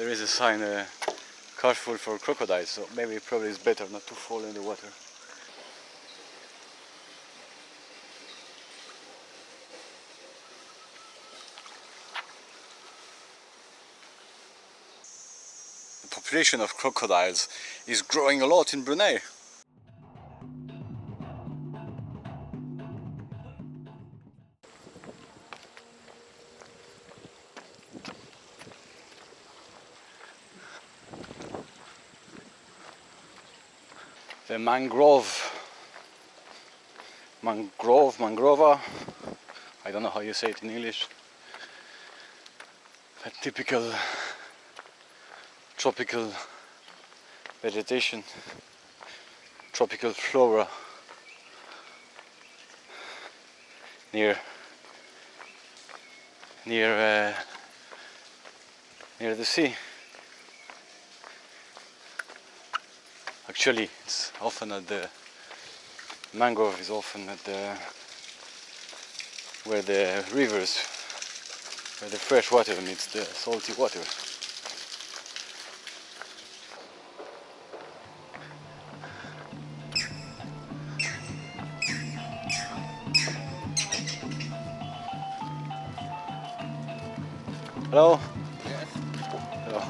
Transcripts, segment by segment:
there is a sign, careful for crocodiles, so maybe probably it's better not to fall in the water. The population of crocodiles is growing a lot in Brunei. The mangrova, I don't know how you say it in English, a typical tropical vegetation, tropical flora near the sea. Actually, it's often at the mangrove is often at the where the rivers, where the fresh water meets the salty water. Hello? Yes. Hello.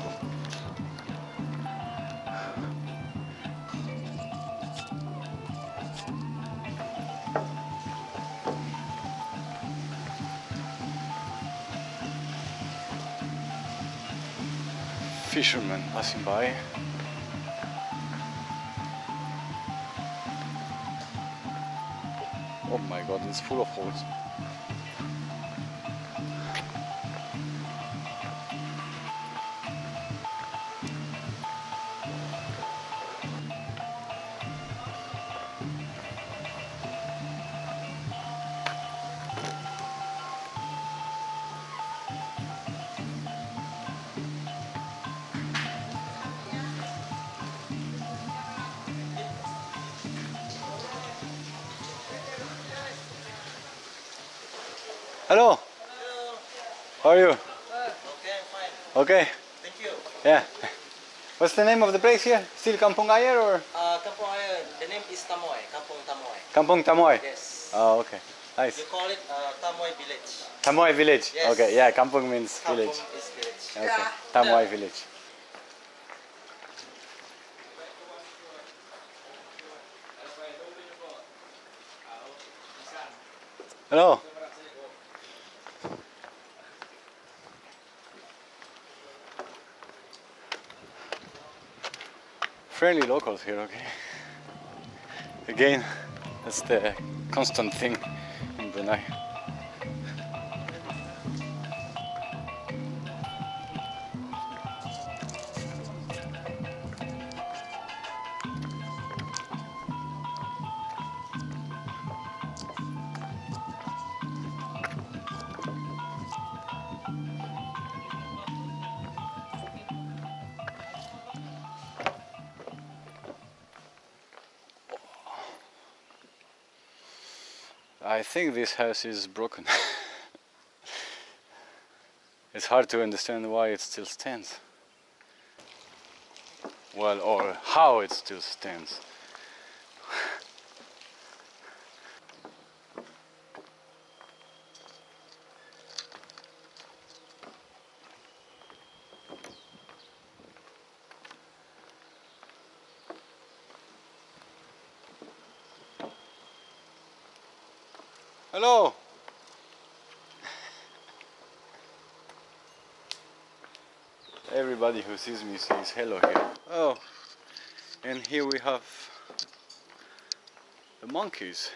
Fishermen passing by. Oh my god, it's full of holes. Hello. Hello. How are you? Okay, I'm fine. Okay. Thank you. Yeah. What's the name of the place here? Still Kampung Ayer or? Kampung, the name is Tamoi. Kampung Tamoi. Kampung Tamoi? Yes. Oh, okay. Nice. You call it Tamoi village. Tamoi village? Yes. Okay, yeah, Kampung means village. Kampung is village. Okay, Tamoi village. Hello. Friendly locals here, okay. Again, that's the constant thing in Brunei. I think this house is broken. It's hard to understand why it still stands. Well, or how it still stands. Hello! Everybody who sees me says hello here. Oh, and here we have the monkeys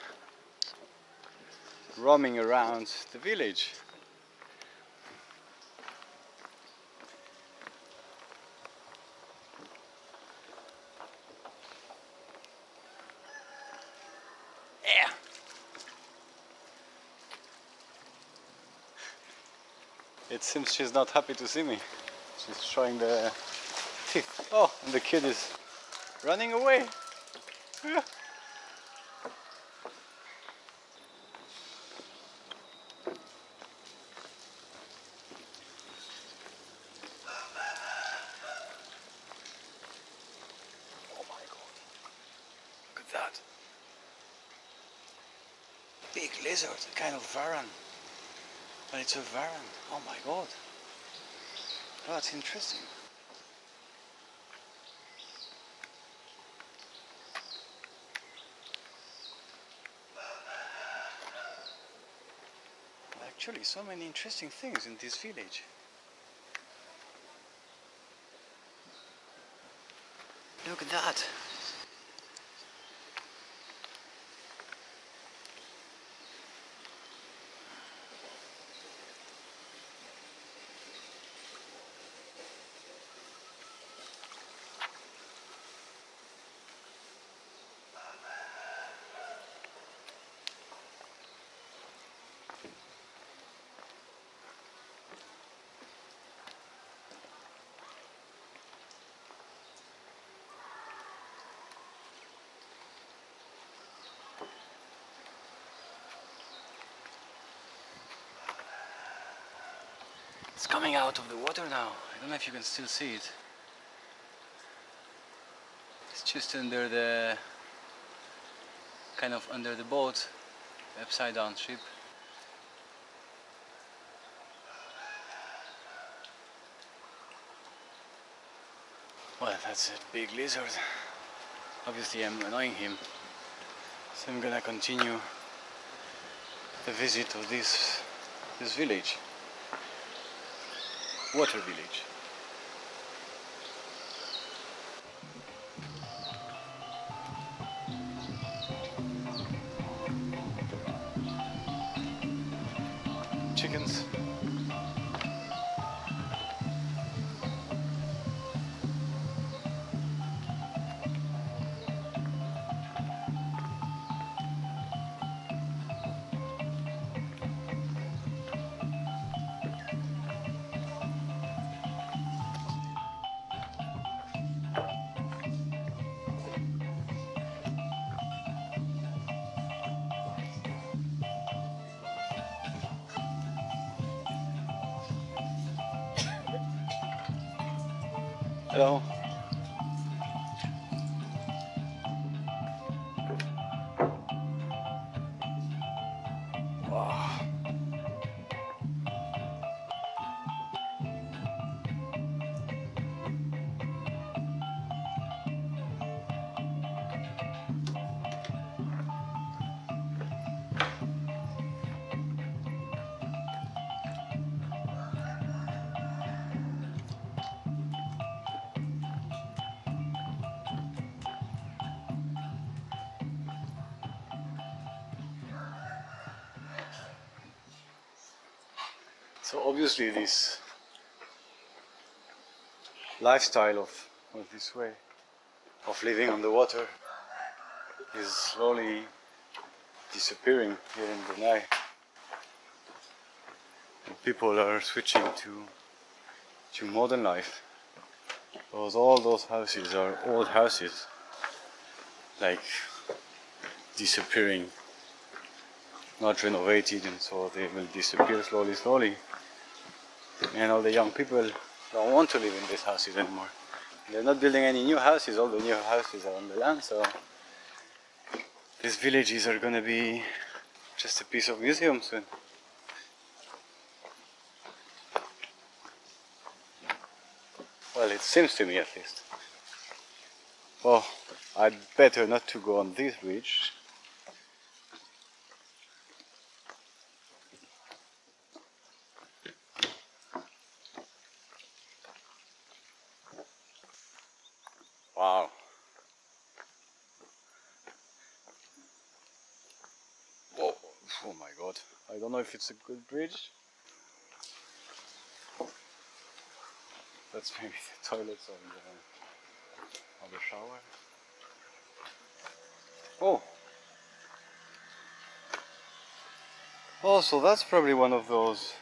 roaming around the village. Yeah. It seems she's not happy to see me. She's showing the teeth. Oh, and the kid is running away. big lizard, a kind of varan. But it's a varan. Oh my god. Oh, that's interesting. Actually, so many interesting things in this village. Look at that. It's coming out of the water now. I don't know if you can still see it. It's just under the, kind of under the boat, upside down ship. Well, that's a big lizard. Obviously I'm annoying him. So I'm gonna continue the visit of this village. Water village. Chickens. Hello. Wow. So obviously this lifestyle of this way of living on the water is slowly disappearing here in Brunei. And people are switching to modern life. Because all those houses are old houses, like disappearing, not renovated, and so they will disappear slowly. And all the young people don't want to live in these houses anymore. They're not building any new houses, all the new houses are on the land, so these villages are gonna be just a piece of museum soon. Well, it seems to me at least. Oh, I'd better not to go on this bridge. Wow. Whoa. Oh my god. I don't know if it's a good bridge. That's maybe the toilets or the shower. Oh. Oh, so that's probably one of those.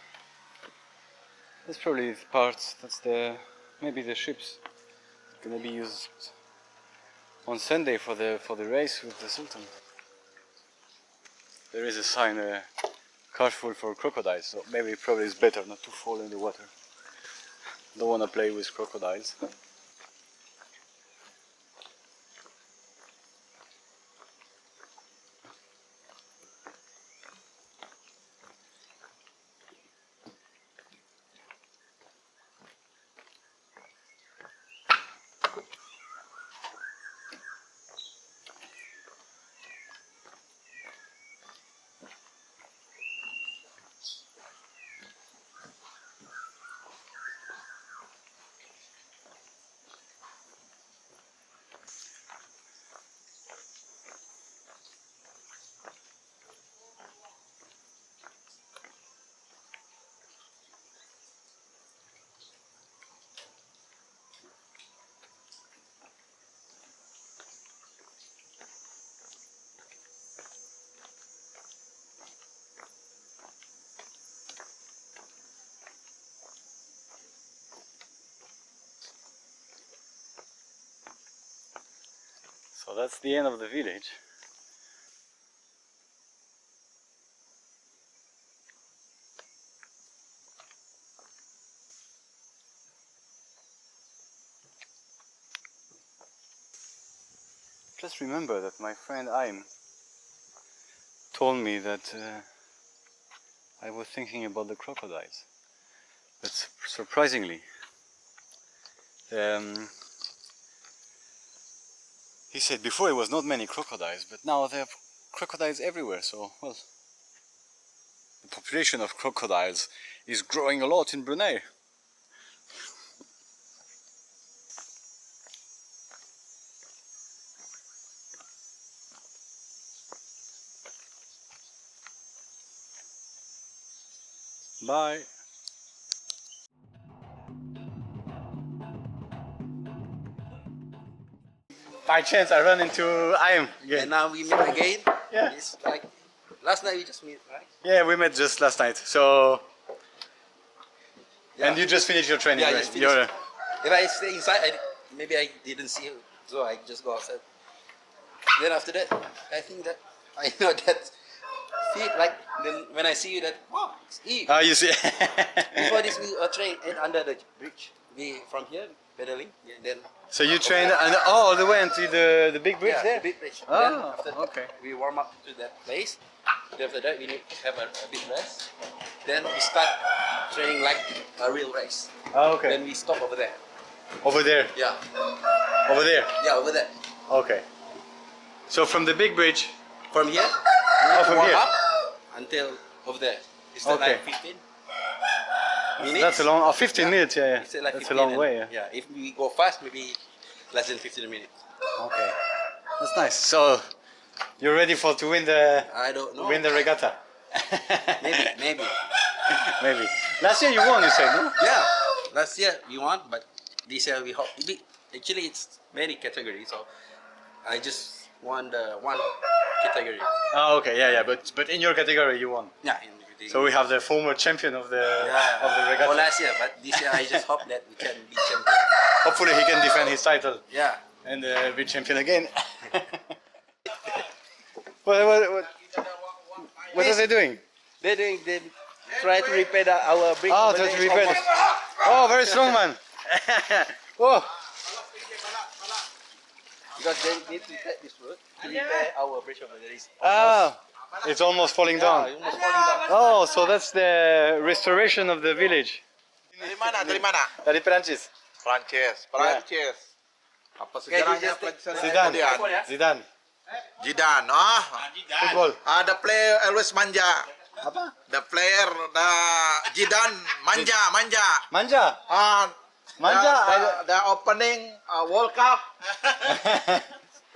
That's probably the parts. That's maybe the ships gonna be used on Sunday for the race with the Sultan. There is a sign, careful for crocodiles. So maybe probably it's better not to fall in the water. Don't wanna play with crocodiles. So that's the end of the village. Just remember that my friend Aim told me that I was thinking about the crocodiles. But surprisingly, he said before it was not many crocodiles, but now there are crocodiles everywhere. So, well, the population of crocodiles is growing a lot in Brunei. Bye. By chance, I run into Aim again. And now we meet again. Yeah. It's like last night we just meet, right? Yeah, we met just last night. So, Yeah. and you just finished your training, Yeah, I right? just finished. If I stay inside, maybe I didn't see you, so I just go outside. Then after that, I think that I know that feet like then when I see you that wow, it's Eve. Oh, you see. Before this we train and under the bridge. We from here pedaling, yeah, then So you trained and all the way until the big bridge yeah, there? the big bridge. Oh, Then after okay. we warm up to that place. Then after that we need to have a bit rest. Then we start training like a real race. Oh, okay. Then we stop over there. Over there. Yeah, Over there. yeah, over there. Okay. So from the big bridge. From here, Oh, from warm here. up until over there. Is that Okay. like 15 minutes? That's a long. Oh, 15 minutes. Yeah, Is it like That's a 15 long and- way. Yeah. Yeah, if we go fast, maybe less than 15 minutes. Okay. That's nice. So you're ready for to win the I don't know. regatta. Maybe, maybe. Maybe. Last year you won. You said no? Yeah, last year we won, but this year we hope. Actually, it's many categories, so I just won the one category. Oh, okay. Yeah, yeah. But in your category you won. Yeah, in the category. So we have the former champion of the regatta. Oh, last year, but this year I just hope that we can be champion. Hopefully he can defend his title Yeah. and be champion again. What are they doing? They're doing. They try to repair our bridge. Oh, over try there. to repair. Oh, very strong man. Oh, Because they need to take this road to repair our bridge over there. It's ah, it's almost falling down. yeah, almost falling down. Oh, so that's the restoration of the village. Dari mana? Dari mana? Dari Perancis. Prancis. Prancis. Apa Okay, sejarahnya just take- Prancis? Zidane. Zidane. Zidane. Zidane. Oh, Football. the player always manja. Apa? The player, the Zidane manja, manja. Manja. Manja. The opening World Cup.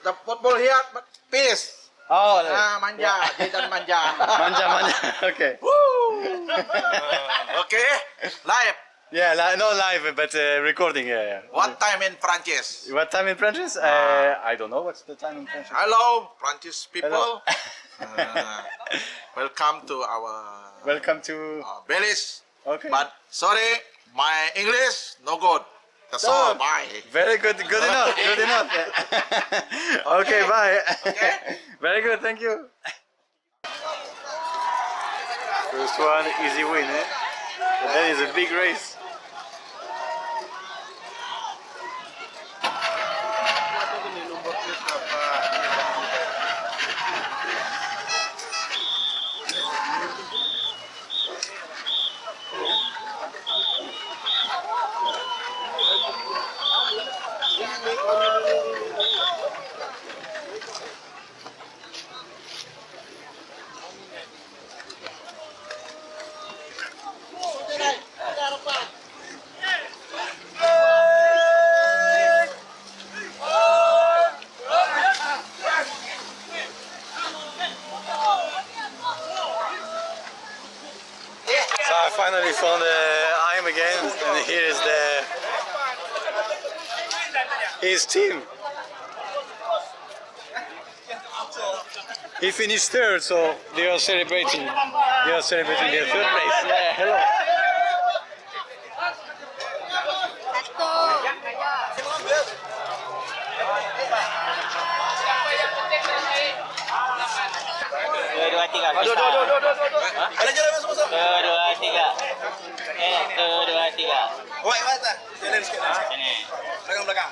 The football here, but peace. Oh, Manja. Zidane manja. manja, manja. Okay. Okay, live. Yeah, not live, but recording. Yeah, yeah. What time in Prancis? What time in Perancis? I don't know. What's the time in Perancis? Hello, Prancis people. Hello. Welcome to our Welcome to. village. Okay. But sorry, my English no good. That's Oh. all. Bye. Very good. Good enough. Good enough. Yeah. Okay. Bye. Very good. Thank you. First one, easy win. Eh? But that is a big race. So I finally found IM again, and here is his team. He finished third, so they are celebrating. They are celebrating their third place. Yeah, hello. tiga. Aduh, aduh, aduh, aduh, aduh, aduh. Ada jalan masuk-masuk. 1, 2, 3. 1, 2, 3. Wait, mata. Jalan sikit. Sini. Belakang-belakang.